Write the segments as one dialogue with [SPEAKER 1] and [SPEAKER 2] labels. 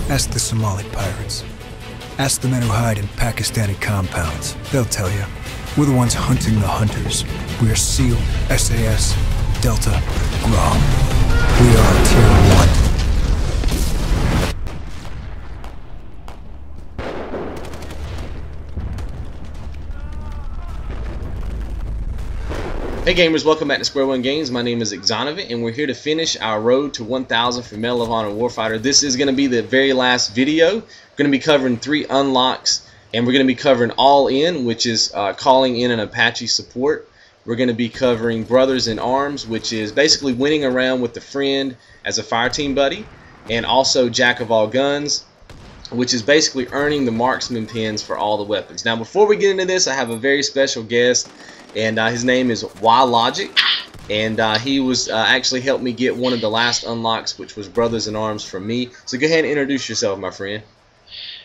[SPEAKER 1] Ask the Somali pirates. Ask the men who hide in Pakistani compounds. They'll tell you. We're the ones hunting the hunters. We are SEAL, SAS, Delta, GROM. We are Tier 1.
[SPEAKER 2] Hey gamers, welcome back to Square One Games. My name is XONEVANT, and we're here to finish our road to 1000 for Medal of Honor Warfighter. This is going to be the very last video. We're going to be covering 3 unlocks, and we're going to be covering All In, which is calling in an Apache support. We're going to be covering Brothers in Arms, which is basically winning around with a friend as a fireteam buddy, and also Jack of all guns, which is basically earning the marksman pins for all the weapons. Now, before we get into this, I have a very special guest. And his name is YLogic, and he was actually helped me get one of the last unlocks, which was Brothers in Arms from me. So go ahead and introduce yourself, my friend.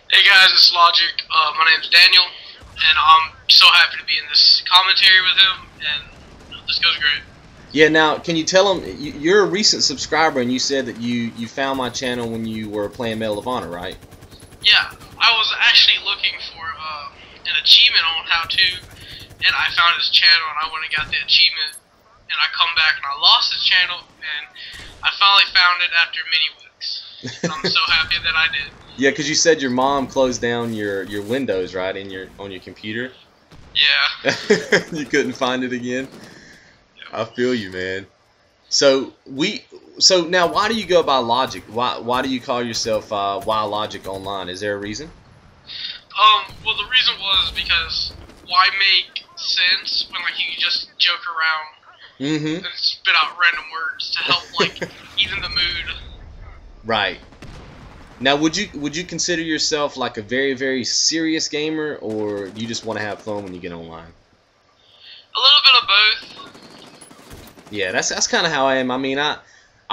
[SPEAKER 3] Hey guys, it's Logic. My name's Daniel, and I'm so happy to be in this commentary with him, and this goes great.
[SPEAKER 2] Yeah, now, can you tell him, you're a recent subscriber, and you said that you found my channel when you were playing Medal of Honor, right? Yeah,
[SPEAKER 3] I was actually looking for an achievement on how to. And I found his channel, and I went and got the achievement, and I come back and I lost his channel, and I finally found it after many weeks. And I'm so happy that I did.
[SPEAKER 2] Yeah, because you said your mom closed down your Windows, right, on your computer.
[SPEAKER 3] Yeah.
[SPEAKER 2] You couldn't find it again. Yep. I feel you, man. So now, why do you go by Logic? Why do you call yourself YLogic online? Is there a reason?
[SPEAKER 3] Well, the reason was because why make sense when like you can just joke around and spit out random words to help like even the mood. Right.
[SPEAKER 2] Now, would you consider yourself like a very, very serious gamer, or you just want to have fun when you get online?
[SPEAKER 3] A little bit of both.
[SPEAKER 2] Yeah, that's kind of how I am. I mean, I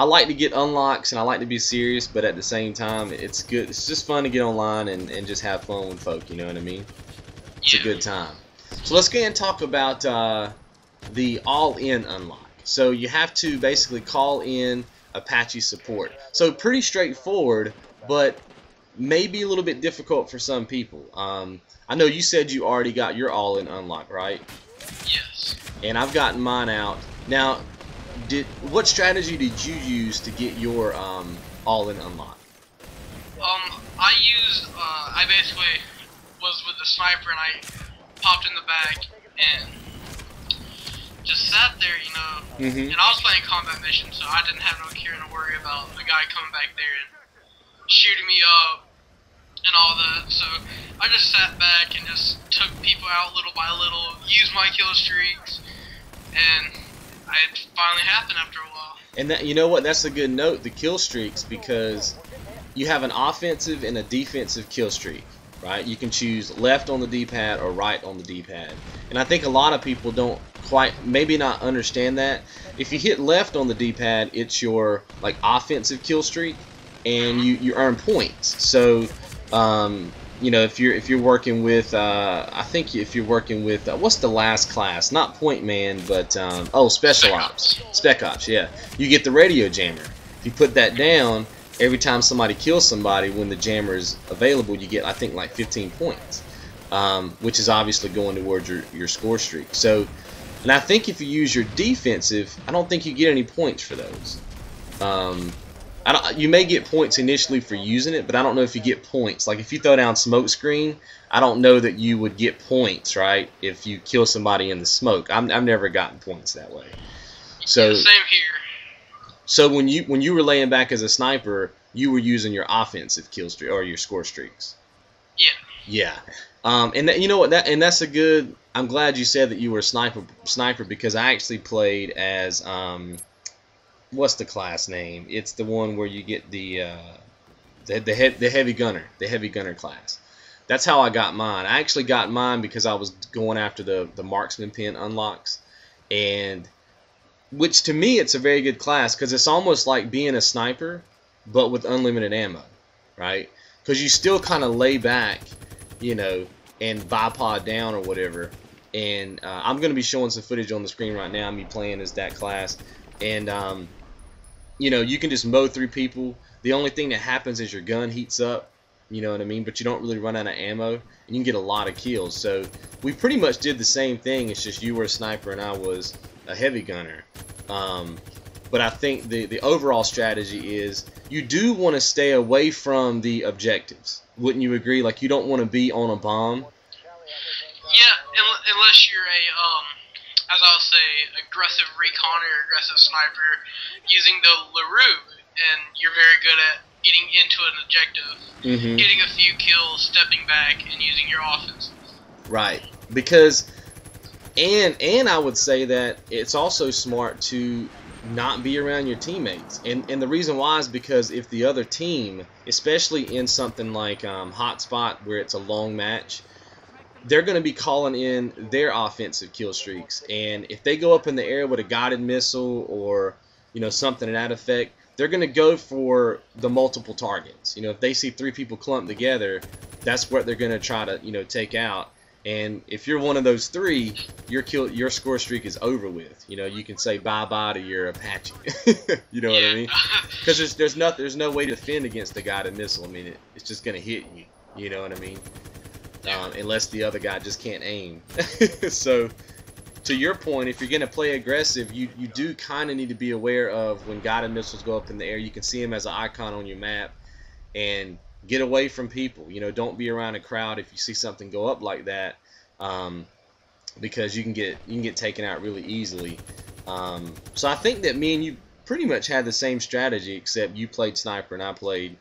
[SPEAKER 2] like to get unlocks and I like to be serious, but at the same time, it's good. It's just fun to get online and just have fun with folk. You know what I mean? It's a good time. So let's go ahead and talk about the all-in unlock. So you have to basically call in Apache support. So pretty straightforward, but maybe a little bit difficult for some people. I know you said you already got your all-in unlock, right?
[SPEAKER 3] Yes.
[SPEAKER 2] And I've gotten mine out. Now, what strategy did you use to get your all-in unlock?
[SPEAKER 3] I basically was with the sniper and I popped in the back and just sat there, you know, and I was playing combat mission, so I didn't have no care to worry about the guy coming back there and shooting me up and all that, so I just sat back and just took people out little by little, used my kill streaks, and it finally happened after a while.
[SPEAKER 2] And that, you know what, that's a good note, the kill streaks, because you have an offensive and a defensive kill streak. Right? You can choose left on the D-pad or right on the D-pad. And I think a lot of people don't quite, maybe not understand that. If you hit left on the D-pad, it's your like offensive kill streak, and you earn points. So, you know, if you're working with, I think if you're working with, what's the last class? Not Point Man, but Special Ops. Spec Ops, yeah. You get the radio jammer. If you put that down, every time somebody kills somebody, when the jammer is available, you get, I think, like 15 points, which is obviously going towards your score streak. So, and I think if you use your defensive, I don't think you get any points for those. You may get points initially for using it, but I don't know if you get points. Like if you throw down smoke screen, I don't know that you would get points, right? If you kill somebody in the smoke, I've never gotten points that way. So.
[SPEAKER 3] Yeah, same here.
[SPEAKER 2] So when you were laying back as a sniper, you were using your offensive kill streak or your score streaks.
[SPEAKER 3] Yeah.
[SPEAKER 2] Yeah. And that, you know what, that's a good. I'm glad you said that you were a sniper because I actually played as what's the class name? It's the one where you get the heavy gunner class. That's how I got mine. I actually got mine because I was going after the marksman pin unlocks, and which to me it's a very good class because it's almost like being a sniper but with unlimited ammo, right? Because you still kind of lay back, you know, and bipod down or whatever. And I'm going to be showing some footage on the screen right now, me playing as that class. And, you know, you can just mow through people. the only thing that happens is your gun heats up, you know what I mean, but you don't really run out of ammo, and you can get a lot of kills. So we pretty much did the same thing. It's just you were a sniper and I was a heavy gunner. But I think the overall strategy is you do want to stay away from the objectives. Wouldn't you agree? Like, you don't want to be on a bomb.
[SPEAKER 3] Yeah, unless you're a, as I'll say, aggressive recon or aggressive sniper using the LaRue, and you're very good at getting into an objective, getting a few kills, stepping back, and using your offense.
[SPEAKER 2] Right, because, and I would say that it's also smart to not be around your teammates, and the reason why is because if the other team, especially in something like Hotspot where it's a long match, they're going to be calling in their offensive kill streaks, and if they go up in the air with a guided missile or, you know, something to that effect, they're going to go for the multiple targets. You know, if they see 3 people clumped together, that's what they're going to try to, you know, take out. And if you're one of those 3, your score streak is over with. You know, you can say bye-bye to your Apache. You know what I mean? Because there's no way to defend against the guided missile. I mean, it's just going to hit you. You know what I mean? Unless the other guy just can't aim. So, to your point, if you're going to play aggressive, you do kind of need to be aware of when guided missiles go up in the air. You can see them as an icon on your map, and get away from people. You know, don't be around a crowd if you see something go up like that, because you can get taken out really easily. So I think that me and you pretty much had the same strategy, except you played sniper and I played,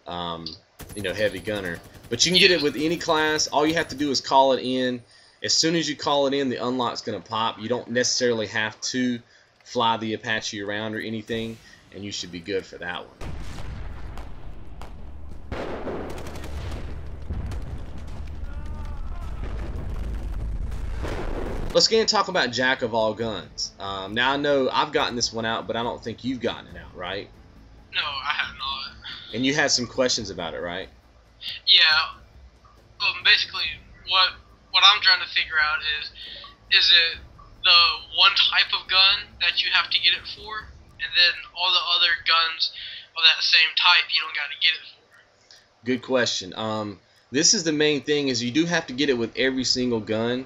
[SPEAKER 2] you know, heavy gunner. But you can get it with any class. All you have to do is call it in. As soon as you call it in, the unlock's going to pop. You don't necessarily have to fly the Apache around or anything, and you should be good for that one. Let's get and talk about Jack of all guns. Now I know I've gotten this one out, but I don't think you've gotten it out, right?
[SPEAKER 3] No, I have not.
[SPEAKER 2] And you had some questions about it, right?
[SPEAKER 3] Yeah. Basically, what I'm trying to figure out is it the one type of gun that you have to get it for, and then all the other guns of that same type you don't got to get it for?
[SPEAKER 2] Good question. This is the main thing, is you do have to get it with every single gun.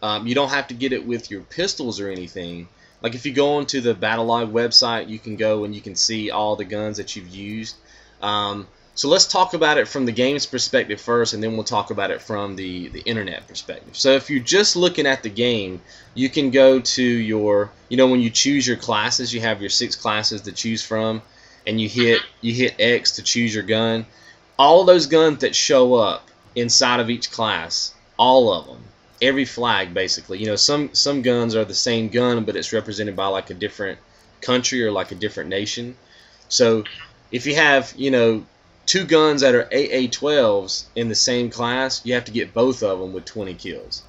[SPEAKER 2] You don't have to get it with your pistols or anything. Like if you go onto the Battle Log website, you can go and you can see all the guns that you've used. So let's talk about it from the game's perspective first, and then we'll talk about it from the internet perspective. So if you're just looking at the game, you can go to your, you know, when you choose your classes, you have your 6 classes to choose from, and you hit X to choose your gun. All those guns that show up inside of each class, all of them, every flag basically. You know, some guns are the same gun, but it's represented by like a different country or like a different nation. So if you have, you know, 2 guns that are AA-12s in the same class, you have to get both of them with 20 kills.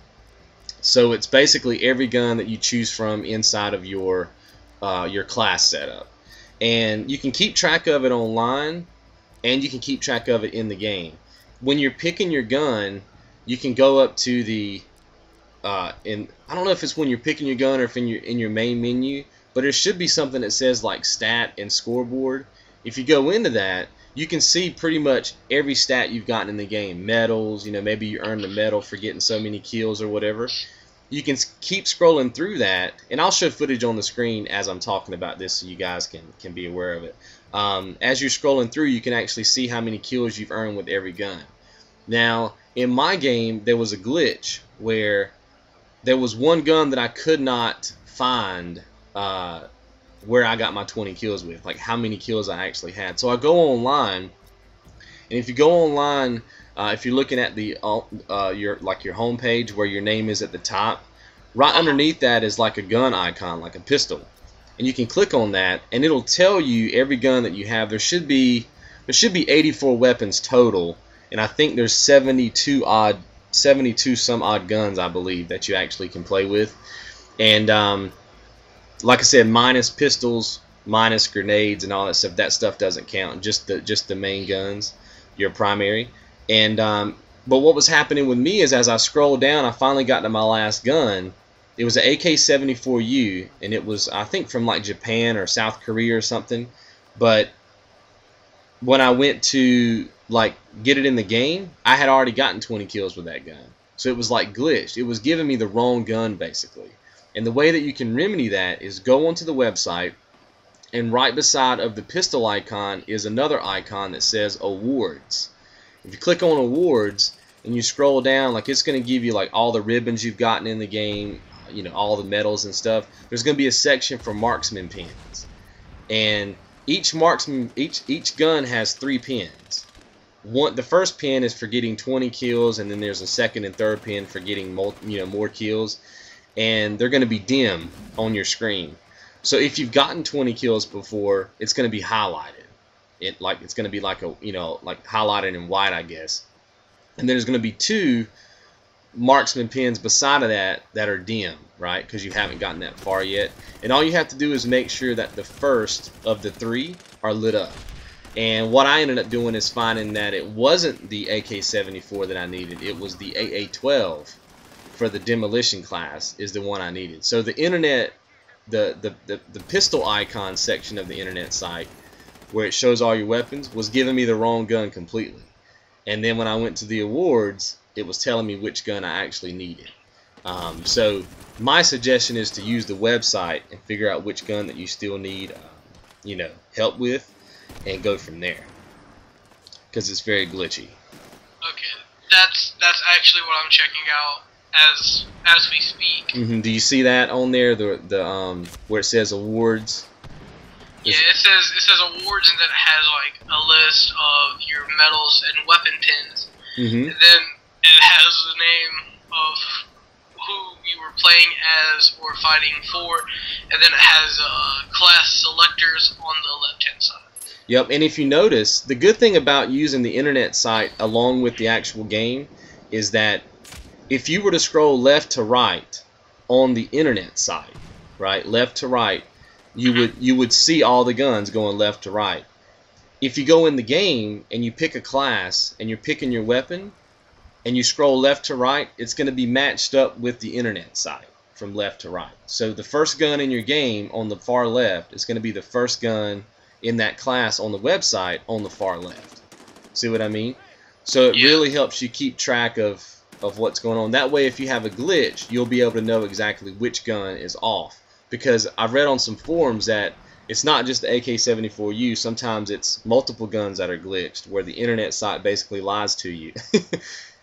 [SPEAKER 2] So it's basically every gun that you choose from inside of your class setup. And you can keep track of it online, and you can keep track of it in the game. When you're picking your gun, you can go up to the I don't know if it's when you're picking your gun or if in your main menu, but there should be something that says like stat and scoreboard. If you go into that, you can see pretty much every stat you've gotten in the game. Medals, you know, maybe you earned a medal for getting so many kills or whatever. You can keep scrolling through that, and I'll show footage on the screen as I'm talking about this so you guys can be aware of it. As you're scrolling through, you can actually see how many kills you've earned with every gun. Now, in my game, there was a glitch where there was one gun that I could not find where I got my 20 kills with, like how many kills I actually had. So I go online, and if you go online, if you're looking at the your home page where your name is at the top, right underneath that is like a gun icon, like a pistol, and you can click on that, and it'll tell you every gun that you have. There should be 84 weapons total, and I think there's 72 some odd guns, I believe, that you actually can play with. And like I said, minus pistols, minus grenades and all that stuff. That stuff doesn't count. Just the main guns, your primary. And but what was happening with me is as I scrolled down, I finally got to my last gun. It was an AK-74U, and it was, I think, from like Japan or South Korea or something. But when I went to like get it in the game, I had already gotten 20 kills with that gun. So it was like glitched. It was giving me the wrong gun basically. And the way that you can remedy that is go onto the website, and right beside of the pistol icon is another icon that says awards. If you click on awards and you scroll down, like it's going to give you like all the ribbons you've gotten in the game, you know, all the medals and stuff. There's going to be a section for marksman pins. And each marksman, each gun has 3 pins. The first pin is for getting 20 kills, and then there's a second and third pin for getting more kills, and they're going to be dim on your screen. So if you've gotten 20 kills before, it's going to be highlighted. It's going to be like like highlighted in white, I guess. And there's going to be 2 marksman pins beside of that are dim, right? Because you haven't gotten that far yet. And all you have to do is make sure that the first of the 3 are lit up. And what I ended up doing is finding that it wasn't the AK-74 that I needed. It was the AA-12 for the demolition class is the one I needed. So the internet, the pistol icon section of the internet site where it shows all your weapons was giving me the wrong gun completely. And then when I went to the awards, it was telling me which gun I actually needed. So my suggestion is to use the website and figure out which gun that you still need help with, and go from there, because it's very glitchy.
[SPEAKER 3] Okay, that's actually what I'm checking out as we speak.
[SPEAKER 2] Do you see that on there, the where it says awards?
[SPEAKER 3] Yeah, it says awards, and then it has like a list of your medals and weapon pins. And then it has the name of who you were playing as or fighting for, and then it has class selectors on the left-hand side.
[SPEAKER 2] Yep, and if you notice, the good thing about using the internet site along with the actual game is that if you were to scroll left to right on the internet site, right, left to right, you would see all the guns going left to right. If you go in the game and you pick a class and you're picking your weapon and you scroll left to right, it's going to be matched up with the internet site from left to right. So the first gun in your game on the far left is going to be the first gun in that class on the website on the far left. See what I mean? So it really helps you keep track of what's going on. That way, if you have a glitch, you'll be able to know exactly which gun is off. Because I've read on some forums that it's not just the AK-74U. Sometimes it's multiple guns that are glitched, where the internet site basically lies to you,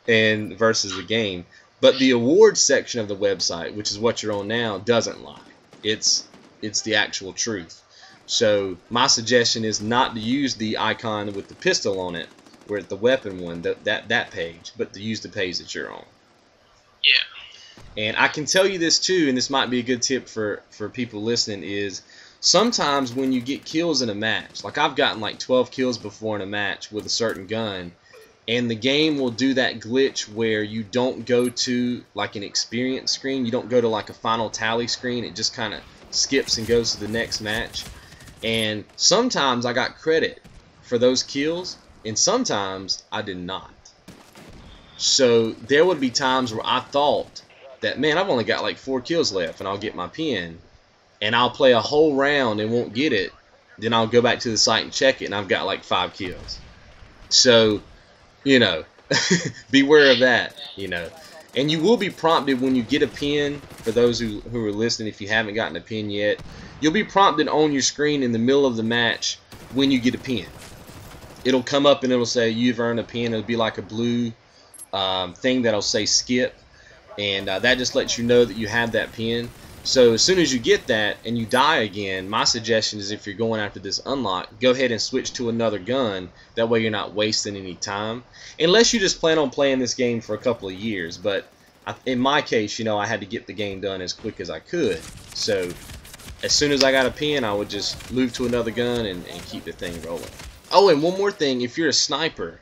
[SPEAKER 2] and versus the game. But the awards section of the website, which is what you're on now, doesn't lie. It's the actual truth. So my suggestion is not to use the icon with the pistol on it, where it's the weapon one, that page, but to use the page that you're on.
[SPEAKER 3] Yeah.
[SPEAKER 2] And I can tell you this too, and this might be a good tip for people listening, is sometimes when you get kills in a match, like I've gotten like 12 kills before in a match with a certain gun, and the game will do that glitch where you don't go to like an experience screen, you don't go to like a final tally screen, it just kind of skips and goes to the next match. And sometimes I got credit for those kills, and sometimes I did not. So there would be times where I thought that, man, I've only got like 4 kills left and I'll get my pin, and I'll play a whole round and won't get it. Then I'll go back to the site and check it, and I've got like 5 kills. So, beware of that, And you will be prompted when you get a pin, for those who are listening, if you haven't gotten a pin yet, you'll be prompted on your screen in the middle of the match when you get a pin. It'll come up and it'll say you've earned a pin. It'll be like a blue thing that'll say skip, and that just lets you know that you have that pin. So as soon as you get that and you die again, my suggestion is, if you're going after this unlock, go ahead and switch to another gun. That way you're not wasting any time, unless you just plan on playing this game for a couple of years. But in my case, I had to get the game done as quick as I could. So as soon as I got a pin, I would just move to another gun and keep the thing rolling. Oh, and one more thing, if you're a sniper,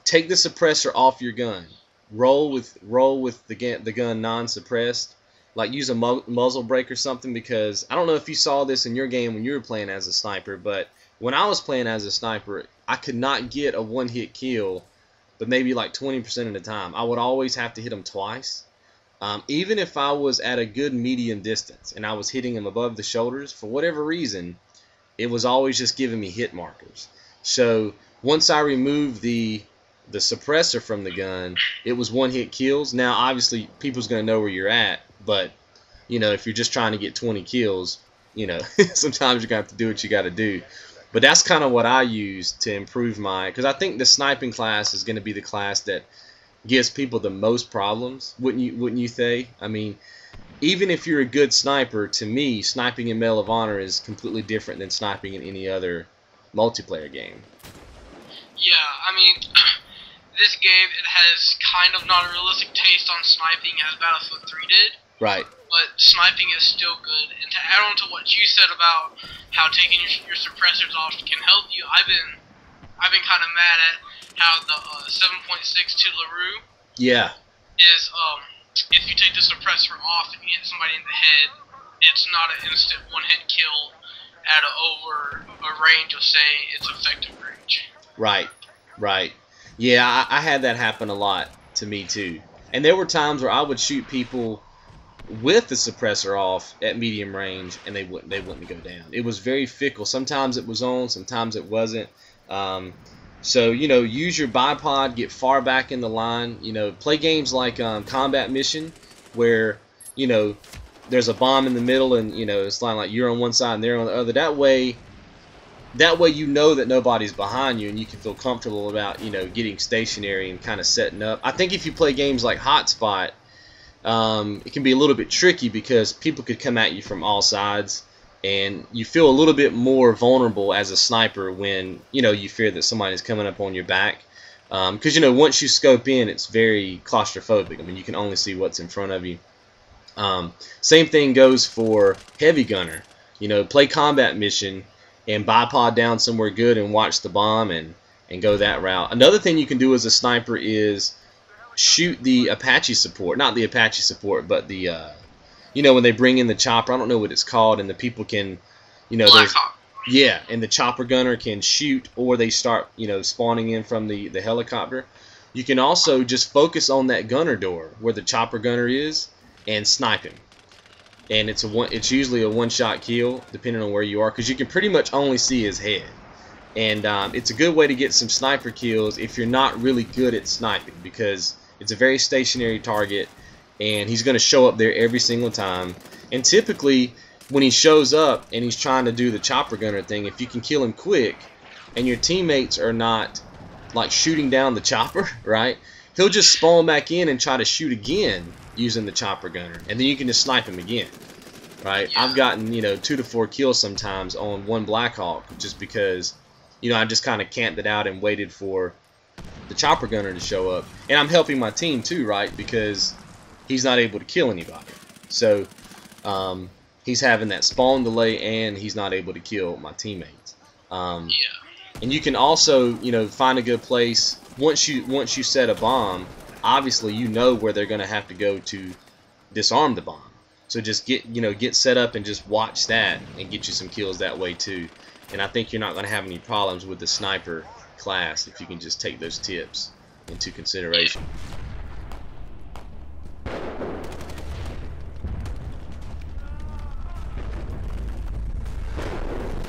[SPEAKER 2] take the suppressor off your gun. Roll with the gun non-suppressed. Like use a muzzle brake or something, because I don't know if you saw this in your game when you were playing as a sniper, but when I was playing as a sniper, I could not get a one-hit kill, but maybe like 20% of the time. I would always have to hit them twice. Even if I was at a good medium distance and I was hitting them above the shoulders, for whatever reason, it was always just giving me hit markers. So once I removed the suppressor from the gun, it was one-hit kills. Now, obviously, people's going to know where you're at, but, you know, if you're just trying to get 20 kills, you know, sometimes you're going to have to do what you got to do. But that's kind of what I use to improve my, because I think the sniping class is going to be the class that gives people the most problems, wouldn't you say? I mean, even if you're a good sniper, to me, sniping in Medal of Honor is completely different than sniping in any other multiplayer game.
[SPEAKER 3] Yeah, I mean, this game, it has kind of not a realistic taste on sniping as Battlefield 3 did.
[SPEAKER 2] Right.
[SPEAKER 3] But sniping is still good. And to add on to what you said about how taking your suppressors off can help you, I've been kind of mad at how the 7.62 LaRue is if you take the suppressor off and you hit somebody in the head, it's not an instant one-hit kill at over a range of, say, its effective range.
[SPEAKER 2] Right, right. Yeah, I had that happen a lot to me too. And there were times where I would shoot people with the suppressor off at medium range, and they wouldn't go down. It was very fickle. Sometimes it was on, sometimes it wasn't. So, you know, use your bipod, get far back in the line. You know, play games like Combat Mission, where, you know, there's a bomb in the middle, and, you know, it's like you're on one side and they're on the other. That way you know that nobody's behind you, and you can feel comfortable about, you know, getting stationary and kind of setting up. I think if you play games like Hotspot, it can be a little bit tricky because people could come at you from all sides, and you feel a little bit more vulnerable as a sniper when, you know, you fear that somebody's coming up on your back. Because, you know, once you scope in, it's very claustrophobic. I mean, you can only see what's in front of you. Same thing goes for Heavy Gunner. You know, play Combat Mission and bipod down somewhere good and watch the bomb and go that route. Another thing you can do as a sniper is shoot the Apache support. Not the Apache support, but the, you know, when they bring in the chopper. I don't know what it's called, and the people can, you know, yeah, and the chopper gunner can shoot, or they start, you know, spawning in from the helicopter. You can also just focus on that gunner door where the chopper gunner is and snipe him. And it's usually a one-shot kill, depending on where you are, because you can pretty much only see his head. And it's a good way to get some sniper kills if you're not really good at sniping, because it's a very stationary target, and he's going to show up there every single time. And typically, when he shows up and he's trying to do the chopper gunner thing, if you can kill him quick, and your teammates are not like shooting down the chopper, right? He'll just spawn back in and try to shoot again using the chopper gunner, and then you can just snipe him again, right? Yeah. I've gotten, you know, 2 to 4 kills sometimes on one Blackhawk just because, you know, I just kind of camped it out and waited for the chopper gunner to show up, and I'm helping my team too, right? Because he's not able to kill anybody, so he's having that spawn delay, and he's not able to kill my teammates. Yeah. And you can also, you know, find a good place once you set a bomb. Obviously, you know where they're going to have to go to disarm the bomb. So just get set up and just watch that and get you some kills that way too. And I think you're not going to have any problems with the sniper class if you can just take those tips into consideration.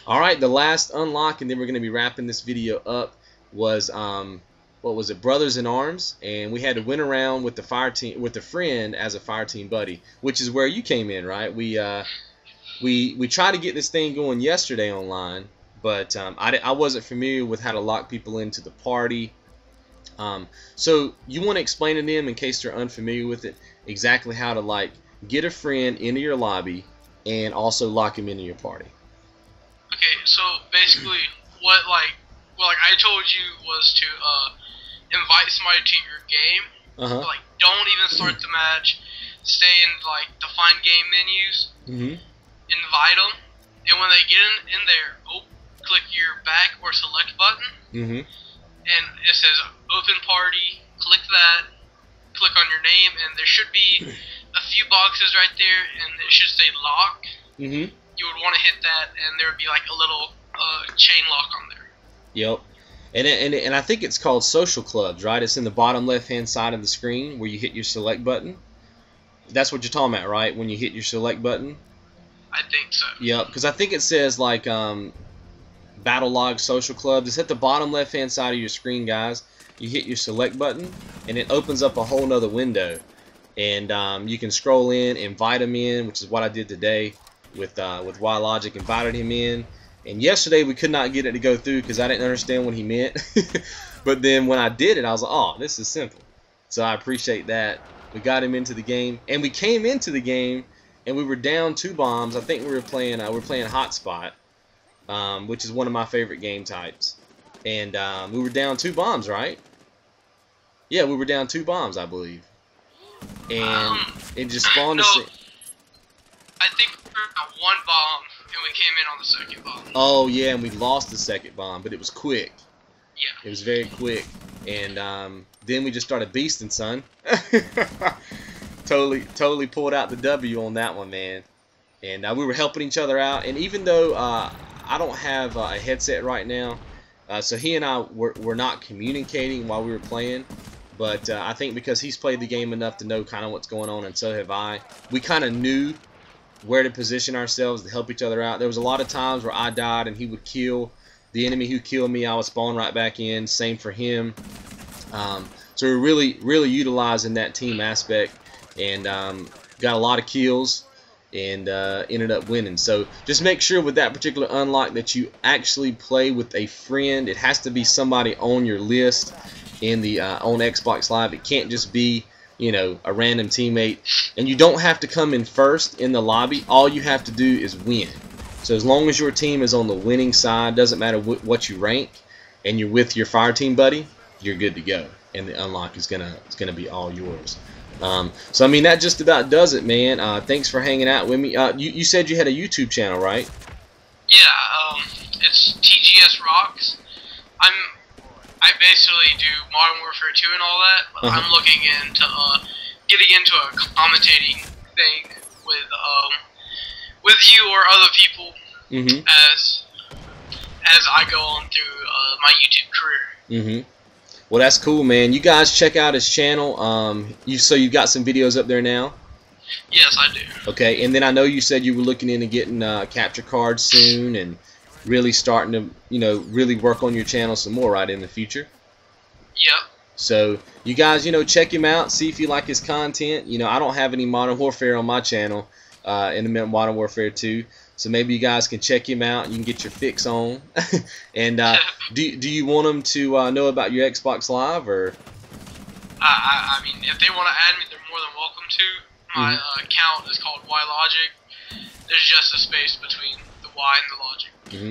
[SPEAKER 2] Alright, the last unlock, and then we're going to be wrapping this video up, was what was it, Brothers in Arms, and we had to win around with the fire team, with a friend as a fire team buddy, which is where you came in, right? We tried to get this thing going yesterday online, but I wasn't familiar with how to lock people into the party. So you want to explain to them, in case they're unfamiliar with it, exactly how to like get a friend into your lobby and also lock him into your party.
[SPEAKER 3] Okay, so basically what I told you was to invite somebody to your game. Like, don't even start the match. Stay in like the find game menus. Invite them, and when they get in there, click your back or select button, and it says open party. Click that. Click on your name, and there should be a few boxes right there, and it should say lock. You would want to hit that, and there would be like a little chain lock on there. Yep.
[SPEAKER 2] And I think it's called social clubs, right? It's in the bottom left-hand side of the screen where you hit your select button. That's what you're talking about, right? When you hit your select button?
[SPEAKER 3] I think so.
[SPEAKER 2] Yep, because I think it says like Battle Log Social Club. It's at the bottom left hand side of your screen, guys. You hit your select button and it opens up a whole nother window, and you can scroll in, invite them in, which is what I did today with YLogic. Invited him in, and yesterday we could not get it to go through because I didn't understand what he meant. But then when I did it, I was like, oh, this is simple. So I appreciate that. We got him into the game, and we came into the game and we were down 2 bombs. I think we were playing Hotspot, which is one of my favorite game types, and we were down 2 bombs, right? Yeah, we were down 2 bombs, I believe, and it just spawned.
[SPEAKER 3] No, I think we were at 1 bomb and we came in on the second bomb.
[SPEAKER 2] Oh yeah, and we lost the second bomb, but it was quick.
[SPEAKER 3] Yeah.
[SPEAKER 2] It was very quick, and then we just started beasting, son. totally pulled out the W on that one, man. And we were helping each other out, and even though I don't have a headset right now, so he and I were not communicating while we were playing, but I think because he's played the game enough to know kind of what's going on, and so have I, we kind of knew where to position ourselves to help each other out. There was a lot of times where I died and he would kill the enemy who killed me. I would spawn right back in. Same for him. So we're really utilizing that team aspect, and got a lot of kills, and ended up winning. So just make sure with that particular unlock that you actually play with a friend. It has to be somebody on your list in the on Xbox Live. It can't just be, you know, a random teammate, and you don't have to come in first in the lobby. All you have to do is win. So as long as your team is on the winning side, doesn't matter what you rank, and you're with your fire team buddy, you're good to go, and the unlock is gonna be all yours. So I mean, that just about does it, man. Thanks for hanging out with me. You said you had a YouTube channel, right?
[SPEAKER 3] Yeah, it's TGS Rocks. I basically do Modern Warfare 2 and all that, but I'm looking into getting into a commentating thing with you or other people as I go on through my YouTube career.
[SPEAKER 2] Well, that's cool, man. You guys check out his channel. So you've got some videos up there now?
[SPEAKER 3] Yes, I do.
[SPEAKER 2] Okay, and then I know you said you were looking into getting capture cards soon, and really starting to, you know, really work on your channel some more, right, in the future?
[SPEAKER 3] Yep.
[SPEAKER 2] So you guys, you know, check him out, see if you like his content. You know, I don't have any Modern Warfare on my channel, in the Modern Warfare 2, so maybe you guys can check him out. You can get your fix on. And do you want them to know about your Xbox Live, or?
[SPEAKER 3] I mean, if they want to add me, they're more than welcome to. My account is called YLogic. There's just a space between the Y and the logic.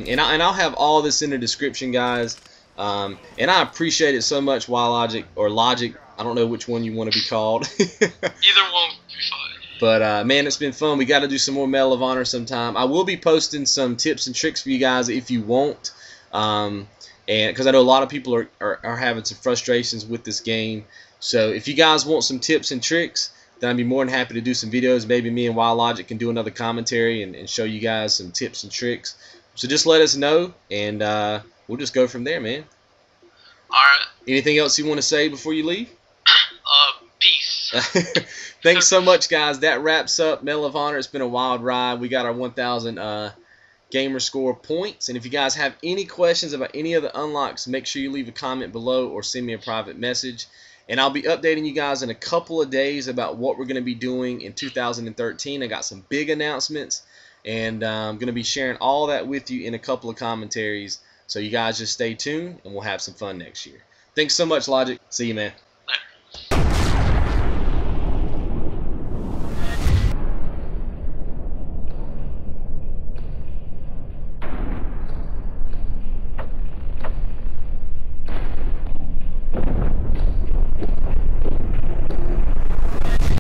[SPEAKER 2] And I'll have all this in the description, guys. And I appreciate it so much, YLogic or Logic. I don't know which one you want to be called.
[SPEAKER 3] Either one would be fine.
[SPEAKER 2] But man, it's been fun. We got to do some more Medal of Honor sometime. I will be posting some tips and tricks for you guys if you want, and because I know a lot of people are having some frustrations with this game. So if you guys want some tips and tricks, then I'd be more than happy to do some videos. Maybe me and YLogic can do another commentary and show you guys some tips and tricks. So just let us know, and we'll just go from there, man.
[SPEAKER 3] Alright.
[SPEAKER 2] Anything else you want to say before you leave?
[SPEAKER 3] Peace.
[SPEAKER 2] Thanks so much, guys. That wraps up Medal of Honor. It's been a wild ride. We got our 1,000 gamer score points. And if you guys have any questions about any of the unlocks, make sure you leave a comment below or send me a private message. And I'll be updating you guys in a couple of days about what we're going to be doing in 2013. I got some big announcements, and I'm going to be sharing all that with you in a couple of commentaries. So you guys just stay tuned, and we'll have some fun next year. Thanks so much, Logic. See you, man.